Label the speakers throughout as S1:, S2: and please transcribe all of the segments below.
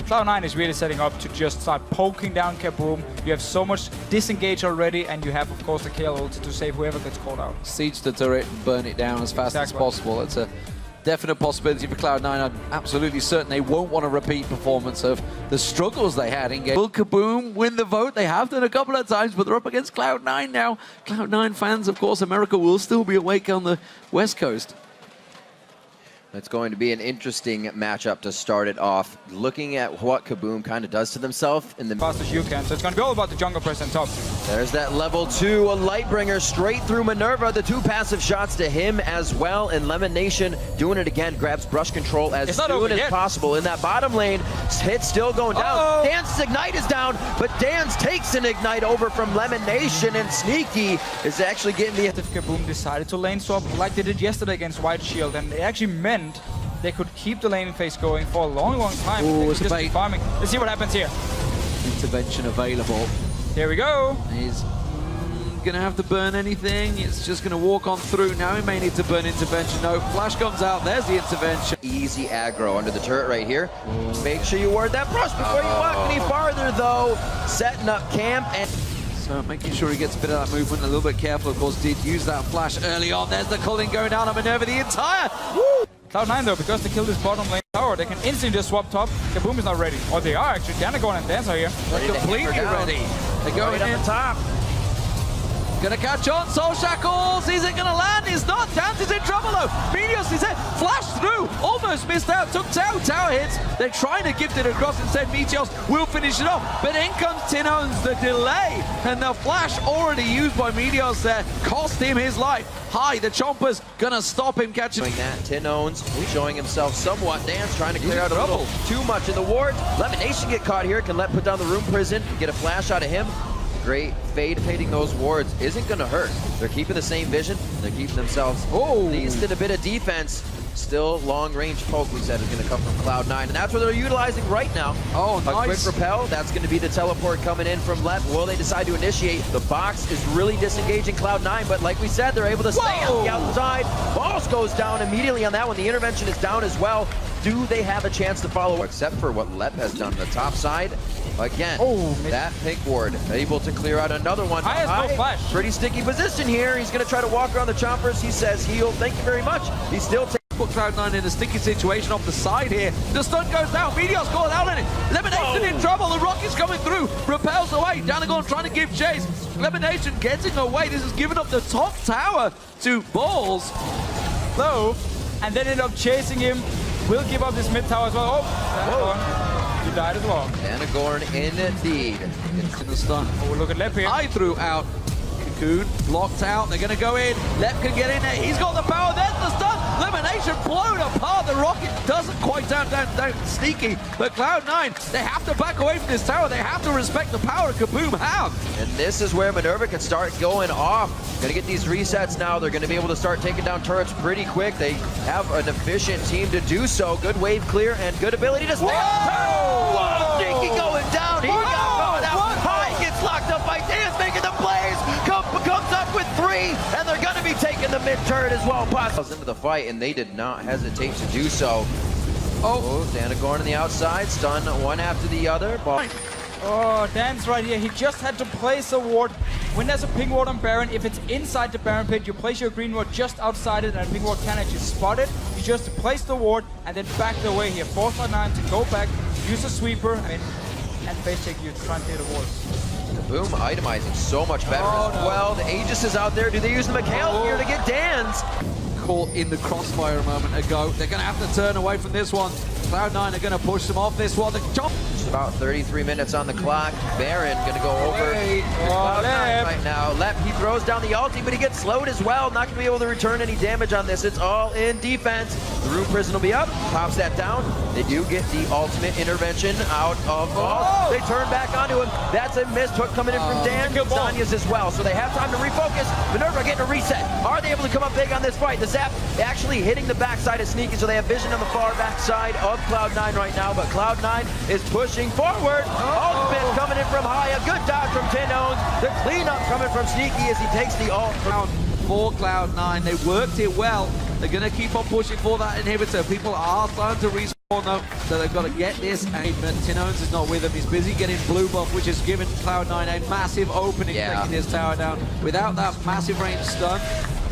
S1: Cloud9 is really setting up to just start poking down KaBuM. You have so much disengage already, and you have, of course, the KL ult to save whoever gets called out.
S2: Siege the turret and burn it down as fast as possible. It's a definite possibility for Cloud9. I'm absolutely certain they won't want a repeat performance of the struggles they had in game. Will KaBuM win the vote? They have done a couple of times, but they're up against Cloud9 now. Cloud9 fans, of course, America will still be awake on the West Coast.
S3: It's going to be an interesting matchup to start it off. Looking at what KaBuM kind of does to themselves in the
S1: fast as you can, so it's going to be all about the jungle press on top.
S3: There's that level 2, a Lightbringer straight through Minerva. The 2 passive shots to him as well, and Lemon Nation doing it again, grabs brush control as soon as possible. In that bottom lane, hit still going down. Dance's Ignite is down, but Dance takes an Ignite over from Lemon Nation, and Sneaky is actually getting the...
S1: If KaBuM decided to lane swap like they did yesterday against White Shield, and it actually meant they could keep the laning phase going for a long, long time.
S2: Ooh,
S1: they could just keep farming. Let's see what happens here.
S2: Intervention available.
S1: Here we go.
S2: He's gonna have to burn anything. It's just gonna walk on through. Now he may need to burn intervention. No, flash comes out. There's the intervention.
S3: Easy aggro under the turret right here. Make sure you ward that brush before you walk any farther, though. Setting up camp and...
S2: So making sure he gets a bit of that movement, a little bit careful, of course, did use that flash early on. There's the culling going down on Minerva, the entire... Woo!
S1: Cloud9 though, because they killed this bottom lane tower, they can instantly just swap top. KaBuM is not ready. Or they are actually. Danagon and Dance are here.
S2: They're completely ready. They're going in top. Gonna catch on, Soul Shackles, is it gonna land? It's not, Dance is in trouble though. Meteos is there, flash through, almost missed out, took tower hits. They're trying to gift it across, instead Meteos will finish it off. But in comes Tinons, the delay, and the flash already used by Meteos there, cost him his life. High, the Chomper's gonna stop him catching.
S3: Doing that, Tinons showing himself somewhat. Dance trying to clear out a little too much in the wards. Lemon Nation get caught here, can let put down the Room Prison, get a flash out of him. Great fading those wards isn't going to hurt. They're keeping the same vision. They're keeping themselves at least in a bit of defense. Still long-range poke, we said, is going to come from Cloud9, and that's what they're utilizing right now.
S2: Oh, nice.
S3: A quick repel, that's going to be the teleport coming in from Lep. Will they decide to initiate? The box is really disengaging Cloud9, but like we said, they're able to stay on the outside. Boss goes down immediately on that one. The intervention is down as well. Do they have a chance to follow? Except for what Lep has done on the top side. Again, that pink ward able to clear out another one. Pretty sticky position here. He's going to try to walk around the chompers. He says heal. Thank you very much. He's still
S2: put Cloud9 in a sticky situation off the side here. The stun goes down. Meteos called out on it. Lemon Nation in trouble. The rocket's coming through. Repels away. Danagon trying to give chase. Lemon Nation getting away. This is giving up the top tower to Balls.
S1: Low, and then end up chasing him. Will give up this mid tower as well. Oh, he died as well.
S3: Danagon indeed.
S2: It's in the stun.
S1: Oh, look at Lep here.
S2: I threw out. Cocoon blocked out. They're going to go in. Lep can get in there. He's got the power. There's the stun. Lemon Nation blown apart. The rocket doesn't quite down Sneaky. But Cloud9, they have to back away from this tower. They have to respect the power KaBuM have.
S3: And this is where Minerva can start going off. Going to get these resets now. They're going to be able to start taking down turrets pretty quick. They have an efficient team to do so. Good wave clear and good ability to stay up. Sneaky going down. He got caught out. High gets locked up by Dance, making the plays. Comes up with 3, and they're going to be taking the mid turret as well. Into the fight, and they did not hesitate to do so. Danagon on the outside, stun one after the other.
S1: Oh, Dance right here. He just had to place a ward. When there's a ping ward on Baron, if it's inside the Baron pit, you place your green ward just outside it, and a ping ward can actually spot it. You just place the ward and then back the way here. Force R9 to go back, use a sweeper, and face check you to try and clear the wards.
S3: KaBuM itemizing so much better as well. The Aegis is out there. Do they use the McHale here to get Dance?
S2: Caught in the crossfire a moment ago. They're going to have to turn away from this one. Cloud9 are going to push them off this one. The jump.
S3: Just about 33 minutes on the clock. Baron going to go over to Cloud9 right now. Lep, he throws down the ulti, but he gets slowed as well. Not going to be able to return any damage on this. It's all in defense. The Room Prison will be up. Pops that down. They do get the ultimate intervention out of Balls. They turn back onto him. That's a missed hook coming in from Dan. Zanya's as well. So they have time to refocus. Minerva getting a reset. Are they able to come up big on this fight? The zap actually hitting the backside of Sneaky, so they have vision on the far backside of Cloud9 right now, but Cloud9 is pushing forward. Ultimate coming in from High. A good dodge from Tinons. The cleanup coming from Sneaky as he takes the ult.
S2: For Cloud9, they worked it well. They're going to keep on pushing for that inhibitor. People are starting to respawn. know that they've got to get this aim, but Tinones is not with them. He's busy getting blue buff, which has given Cloud9 a massive opening, taking this tower down. Without that massive range stun,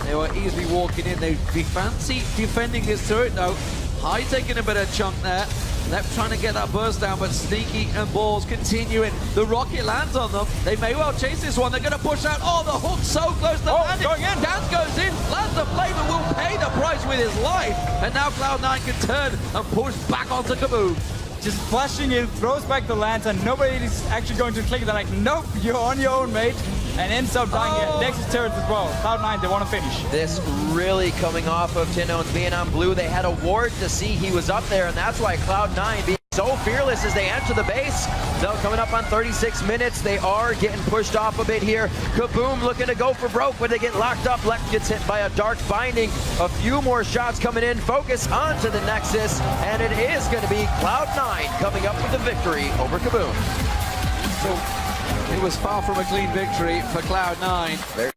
S2: they were easily walking in. They'd be fancy defending this turret though. High taking a bit of chunk there. Left trying to get that burst down, but Sneaky and Balls continuing. The rocket lands on them. They may well chase this one. They're going to push out. Oh, the hook so close to landing.
S1: Going in.
S2: Dance goes in, lands the flame and will pay the price with his life. And now Cloud9 can turn and push back onto KaBuM.
S1: Just flashing in, throws back the lantern. Nobody's actually going to click. They're like, nope, you're on your own, mate. And ends up dying at Nexus turret as well. Cloud9, they want to finish.
S3: This really coming off of Tinones being on blue. They had a ward to see he was up there, and that's why Cloud9 being so fearless as they enter the base. So coming up on 36 minutes, they are getting pushed off a bit here. KaBuM looking to go for broke, but they get locked up. Left gets hit by a dark binding. A few more shots coming in. Focus onto the Nexus, and it is going to be Cloud9 coming up with the victory over KaBuM.
S2: So it was far from a clean victory for Cloud9.